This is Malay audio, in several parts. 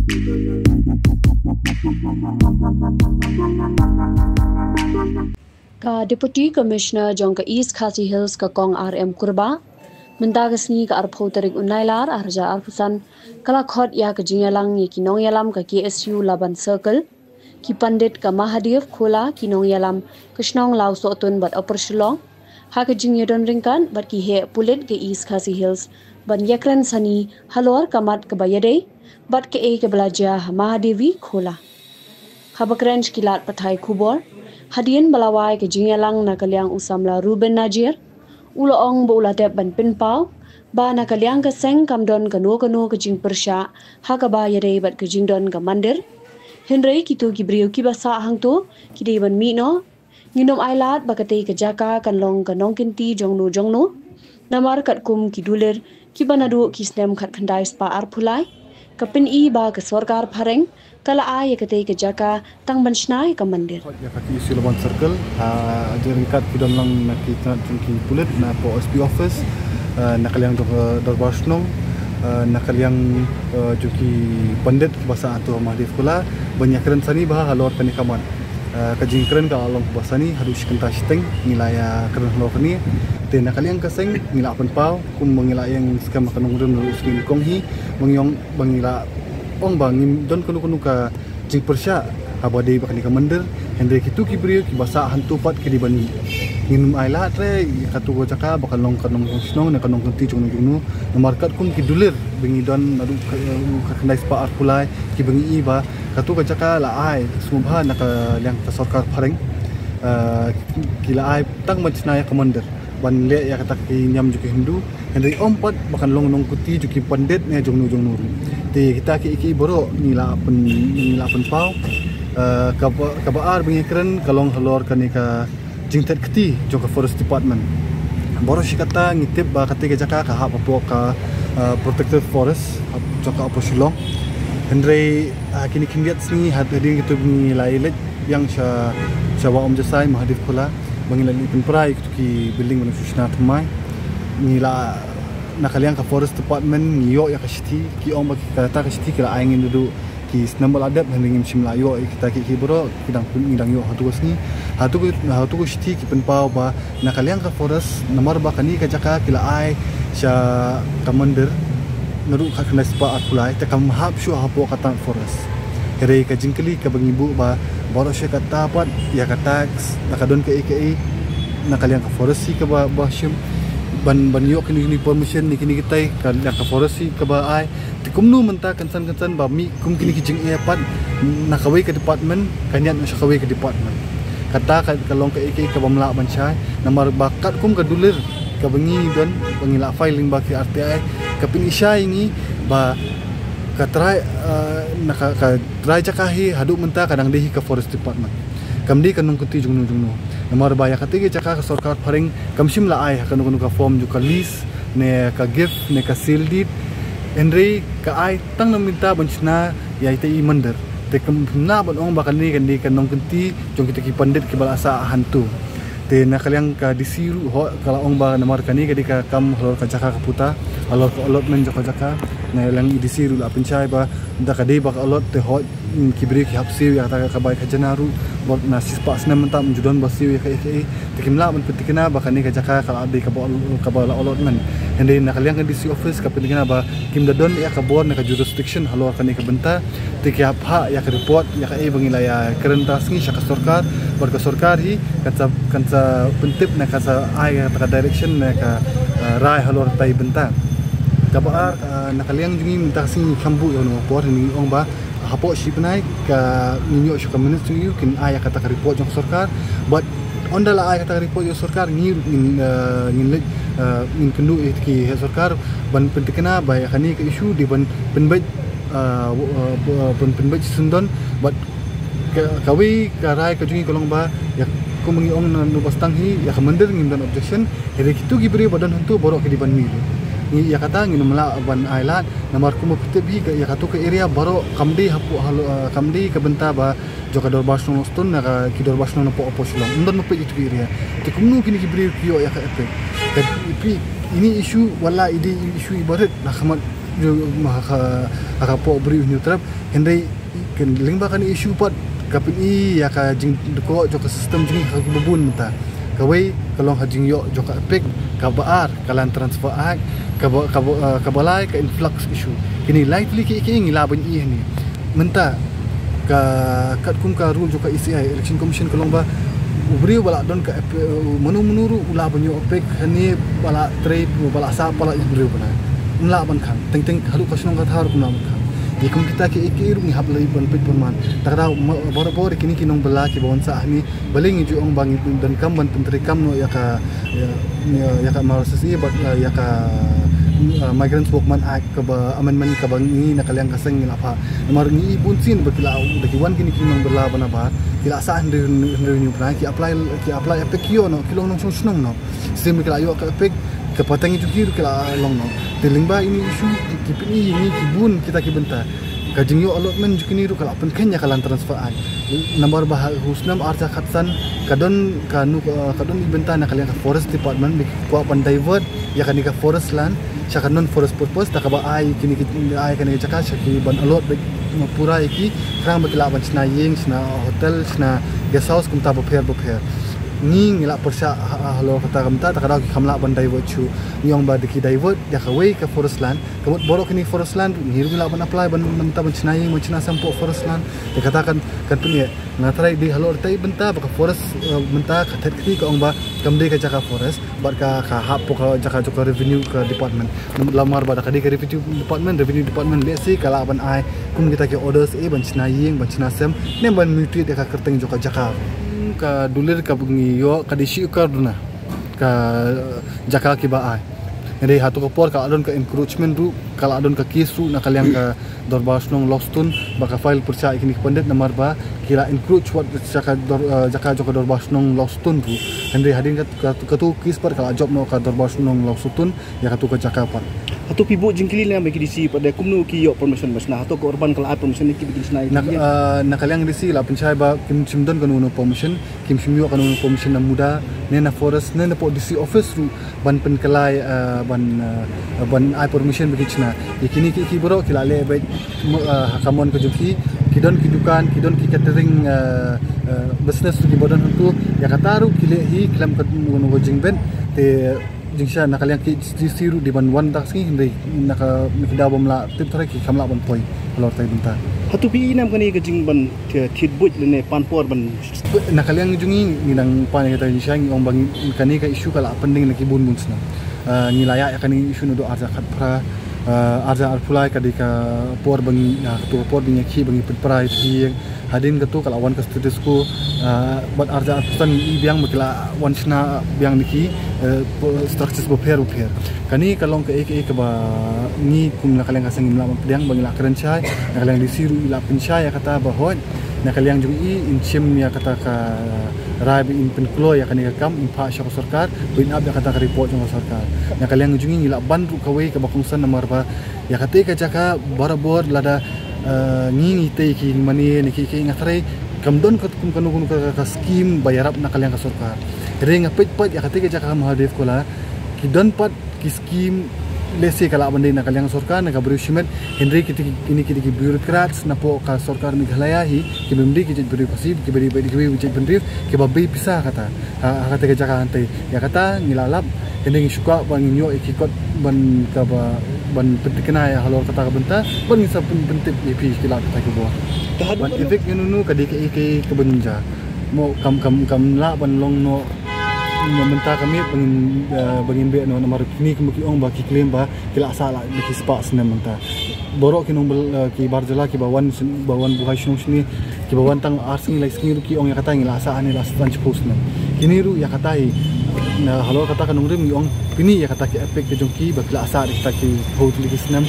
Ka Deputy Commissioner Jongka East Khasi Hills ka Kong RM Kurba Mendagasni ka arpho tarik unailar arja arpusan kala khot ya ka jingalang ni kinong yalam ka KSU Laban Circle ki pandit ka Mahadev Khola kinong yalam Krishnong Lau Sotun bat opershulong ha ka jingedon ringkan bat ki he pulit ke East Khasi Hills ban yakran sani halor kamat ka bayade bat ke e ke belaja Mahadevi Khola habakranch kilat pathai khubor hadian balawai ke jingalang na kalyang usamla Ruben Najir uloong bo ulatep ban pinpau ba na kalyang ka seng kamdon kano ke jing persya ha ka ba yare bat ke jingdon ka mandir henrei kitu gibriu ki basa hangto kide ban mi no nginom ailat bakate ke jaka kanlong kanong kinti jongno namar kat kum kiduler ki banadu kisnem khat khandai spa arphulai kapin i ba ke sarkar phareng kala ay kate ke jaka tang bansnai ka mandir ya kaki isu Laban Circle jeringkat kidon lang nakita jungki pulit na po SP office nakalyang darbar snong nakalyang jungki pandit bahasa atu Mahadev Khola banyak keren sani bah halor kani kaman kajing keren ka along bahasa ni harus kenta siteng nilai keren halor kani te nakalyang kaseng ngila penpau kum mengila yang skam kanong rem skin konghi mengyong bangila ong bangim don kunu ka jing persya abade bakani ka mandir hende kitu kibriu ki basa hantu pat ki dibani nginum ailat re katu go jaka bakal long kanong snong na kanong kunti jungnu markat kum ki dulir bengi don adu ka kendai spa arpulai ki bengi ba katu go jaka la ai subha na ka yang ka sarkar phareng ki la ai tang machnaya ka mandir ban le ya kata ki nyam juki hindu hende ompat bakal long nong kuti juki pandit ne jungnu te kita ki boro nila pen pau kabar bengi keren kalong halor kani ka jingtet keti joka forest department boro shikata ngitip ba kate jaka ka hap apo ka protected forest joka apo shilong hendrei kini kindiat sini hadin gitu bengi lailet yang syawa om jasai Mahadev Khola bengi lali pen prai ki building ban fushna thamai nila nakalyang ka forest department ngiyo ya kashti ki om baki kata kashti kila aingin dudu ki snambal adab handingim shimla yo kita ki bro kidang pindang yo hatu sni hatu shti ki penpau ba nakalyang ka forest nomor ba kani ka jaka kila ai sha commander naru ka kena spa atulai ta kam hap shu hapo kata forest here ka jingkeli ka bangibu ba boro she kata pat ya kata nakadon ka eke nakalyang ka forest si ka ba shim ban yo kini permission ni kini kita kan ka forest ka ba ai tikumnu menta kansan ba mi kum kini kijing pat nakawai ke department kanyat nakawai ke department kata ka long ka ek ka bamla bansai namar bakat kum ka dulir ka bengi don bangila filing ba ki RTI ka pinisai ni ba ka try ka try jakahi hadu menta kadang dehi ka forest department kamdi kanung kuti jungnu namar baya katege jaka ka sarkar pharing kamsim la ai kanung ka form ju ka lease ne ka gift ne ka seal deed enrei ka ai tang naminta banchna yai te i mandir te kamna ban ong bakani kan di kanong kunti jong kita ki pandit ki balasa hantu te nakalyang ka disiru ho kala ong ba namar kani ka kam holor ka jaka ka puta alor ka olot men jaka na lang i disiru la penchai ba nda ka dei ba ka olot te ho kibri ki hapsi ya ta ka bai ka janaru bot na sispa sna menta mjudon basiu ya ka te kimla ban petikna ba kani ka jaka kala ade ka ba olot men hende nakalyang ka DC office ka petikna ba kim dadon ya ka board na ka jurisdiction halor kani ka benta te ki hapha ya ka report ya ka bangila ya kerentas ngi ka sarkar bar ka sarkar hi kansa pentip na ka sa ai ka direction na ka rai halor tai benta kabar nakalyang jungi minta sing kambu yo no por ni ong ba hapo shipnai ka ninyo shu community you kin aya kata ka report jong sarkar but ondala aya kata report yo sarkar ngin kendu ki sarkar ban pentikna ba kani ka issue di ban penbaj penbaj sundon but kawi karai ka jungi kolong ba ya ko mangi ong no bastang hi ya kamandir ngin dan objection hele kitu gibri badan hantu borok ke di ban mi ni ya kata ngin mala ban ailat namar ku mapte bi ya katu ke area baro kamdi hapu kamdi ke benta ba joka dor basno stun na ki dor basno no po oposlong ndon no pe itu area te kumnu kini kibri kiyo ya ka ete ini isu wala ide isu ibarat na khamat po beri new trap hendai kan lingba kan isu pat kapin I ya ka jing deko jo ka sistem jing ka bubun mata kawai kalau hajing yo jo ka pek ka baar kalan transfer act ka balai ka influx isu kini likely ki ngila ban I ni menta ka kat kum ka rule jo ka ECI election commission kalau ba ubri wala don ka menuru ula banyo opek hani wala trade wala sa pala ubri bana nla ban kan teng halu kasnong ka thar kuna ban kan ikum kita ke ikiru ni hablai ban pit perman takra bor kini kinong bala ki bon sa ni baling ju ong bang dan kam ban pentri kam no ya ka marasasi ya ka Migrants Workman Act ke amendment ke bangi nak kalian kaseng apa nomor ni bunsin berkila deki wan kini kinong bala bana ba kila sa henry new plan ki apply epek yo no kilong nong snong no sistem kila yo ka epek ke patang itu kira kila long no telingba ini isu kipini ini kibun kita kibenta kajing yo allotment jukini ru kala pen kenya kalan transfer an nomor bah husnam arja khatsan kadon ibenta nak kalian ke forest department ko pan divert ya kan ka forest land syakan non forest purpose tak ba ai kini ai kan cakap syaki ban allot pura iki krang bakila ban sna ying sna hotel sna guest house kum ta bopher ni ngila persya halo kata kamta tak ada kamla ban divert chu nyong ba deki divert ya ka way ka forest land kamut borok kini forest land ni ngila ban apply ban menta ban sna ying ban sna sampo forest land dia katakan kan punya ngatrai di halo tai benta ba forest menta khathet ki ka ong ba kamde ka jaka forest ba ka hap ka jaka joko revenue ka department lamar ba ka di ka revenue department lesi kala ban ai kum kita ke orders ban sna ying ban sna sem nem ban mutuit ka kerteng joka jaka ka dulir ka bungi yo ka disi ka duna ka jaka ki ba ai ende hatu ko por ka adon ka encroachment ru kala adon ka kisu na kalian ka dorbar snong lostun baka file perca ikini pendet nomor ba kila encroach wat jaka joko dorbar snong lostun ru ende hadin ka tu kis par kala job no ka dorbar snong lostun ya ka tu ka jaka par atau pibo jingkili yang bagi disi pada kumnu ki yo permission masna atau korban kala permission ki bagi disnai nak kalian disi la pencai ba kim simdon kanu permission kim simyo kanu permission na muda nena forest nena po disi office ru ban pen kelai ban ai permission bagi china ikini ki bro kila le ba hakamon ke juki kidon ki dukan kidon ki catering business ki bodan tu ya kataru kile hi klam ka ngono jingben te jingsha nak kalian ki siru di ban wan taksi hindai nak mikida bomla tip thare ki kamla ban poi lor tai benta hatu pi nam kani ke jing ban thitbuj lene panpor ban nak kalian jungi nginang pan kita jingsha ngong bangi kani ka isu kala pending nak bun bunsna ngilaya kani isu no do arja khat pra arja arpulai kadika por bangi tu por binya ki bangi prai ti hadin ketu kala wan ka statusku bat arja arpusan I biang makila wansna biang niki structures bopher kani kalong ke ek ba ni kum na kaleng kasang imla biang bangila kerencai na kaleng disiru ila pencai ya kata bahwa na kaleng jung I inchim ya kata ka rabi in penklo ya kani kam impa syok sarkar bin ab ya kata ka report jong sarkar na kaleng jung ila bandu kawai ka bakungsan nomor ba ya kate ka jaka barabor lada ngi te ki mani ni ki ngatrai kamdon kat kum kanu ka scheme bayarap na kalian ka sarkar ring apit pat ya kate ka jaka mahadef kola ki don pat ki scheme lesi kala bandai na kalian sarkar na ka berusimet henry kini ki bureaucrats na po ka sarkar Meghalaya hi ki bemdi ki beri pasif ki beri ki bendrif ki babi pisah kata kata ka jaka hantai ya kata ngilalap henry suka banginyo ikikot ban ka ban pentikna ya halor kata ka benta ban isa pentip ep kila kata ke bawah ban efek nunu kadik ke kebenja mo kam la ban long no menta kami bangin be no nomor kini kemki ong ba ki claim ba kila sala di spas na menta borok kinong ki barjala ki bawan buhay shung sini ki bawan tang arsing like sini ki ong ya kata ngila sa ani last lunch post na kini ru ya kata na halo kata kanong rim yung pini ya kata ki epek ke jongki bakla asa kita ki hotel ki snam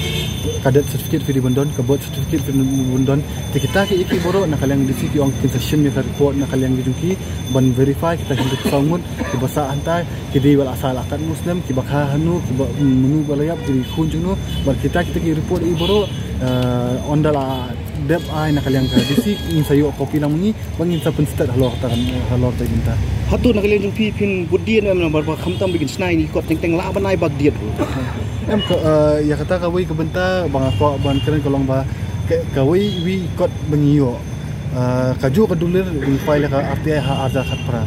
kadet certificate fi bondon ka bot certificate fi bondon kita ki iki boro na kalang di ki ong concession ni report na kalang ki jongki ban verify kita hendak sangun ki basa antai ki di wala asal akan muslim ki bakha hanu ki menu balayap di kunjung no bar kita ki report i boro ondala dep ai nakaliang ka disi in sayo kopi lang ni bangin sa penstat halor ta ginta hatu nak kalian jumpi pin budian am bar khamtam bikin snai ni kot teng la banai bag diet em ko ya kata ka wi ka benta bang ko ban keren kolong ba ka wi kot bangiyo kaju ka dulir di file ka RTI ha arja khat pra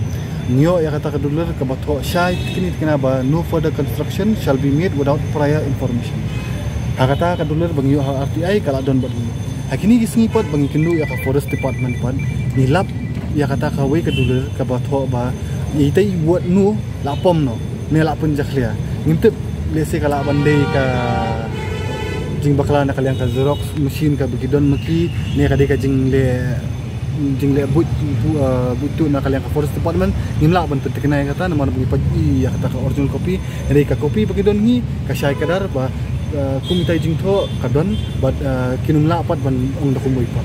niyo ya kata ka dulir ka batho shai kini kena ba no further construction shall be made without prior information kata ka dulir bangiyo ha RTI kala don bad hakini gisngipat bangi kendu ya ka forest department pan nilap ya kata ka wi ka dulir ka batho ba itai buat nu la pom no ne la pun jaklia ngintip lese kala bandai ka jing bakla nak kalian ka xerox machine ka bigidon maki ne ka de ka jing le butu nak kalian ka forest department nimla ban petikna kata nomor bagi pagi ya kata ka original copy re ka copy bigidon ni ka syai kadar ba kumitai jing tho kadon bat kinumla apat ban ong dakum pa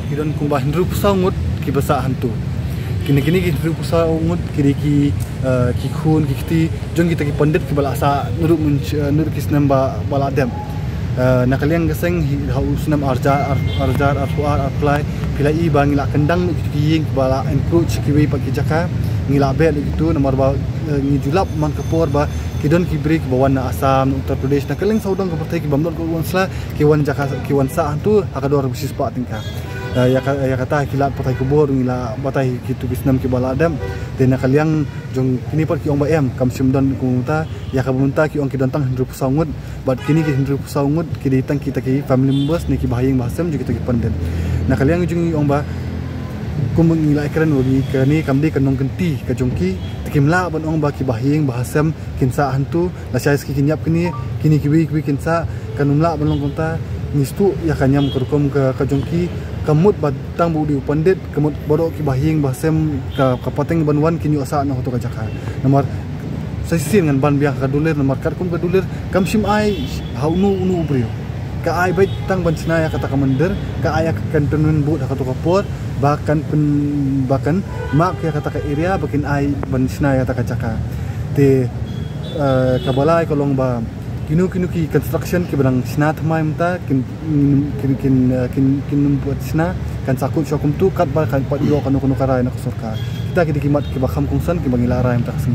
kidon kumbah ndru pusangut ki basa hantu kini ki ndru pusangut kiri ki khun ki kiti jong kita ki pandit ki bala sa nuruk nur kisnam ba bala dem nakaliang geseng hausnam arjar apply pila i bangila kendang ki bala approach ki wi paki jaka ngila bet itu nomor ba ngidulap man kapor ba kidon ki break bawan na Assam Uttar Pradesh nakaling saudang ka partai ki bamdon ko wansla ki wan jaka ki wan sa antu hakador bisis pa tingka ya kata kilat patai kubur ngila batai ki tugisnam ki bala adam de nakaliang jong kini par ki ong ba em kam simdon kunta ya ka bumunta ki ong ki dantang hendru pusangut bat kini ki hendru pusangut ki ditang kita ki family members ni ki bahayeng bahasam juga kita ki panden nakaliang jong ong ba kumung ngila ekran wagi kani kamdi kanong genti ka jongki tikimla ban ong ba ki bahayeng bahasam kinsa hantu la syais ki kinyap kini ki wi kinsa kanumla ban long kunta nistu ya kanyam kerkom ka jongki kamut batang budi pandit kamut bodo ki bahing bahsem ka kapateng banwan kini asa na hoto ka jaka nomor sasin ngan ban biah ka dulir nomor karkum ka dulir kam sim ai haunu unu brio ka ai bait tang ban sinaya kata ka mender ka aya kan tenun bu ka to kapor bahkan mak ya kata ka area bakin ai ban sinaya kata ka jaka te kabalai kolong ba kinu ki construction ki barang sina thamai mta kin buat sina kan sakut syokum tu kat ba kan pat ilo kanu karai nak surka kita ki dikimat ki bakham kungsan ki bangila rai mta kasing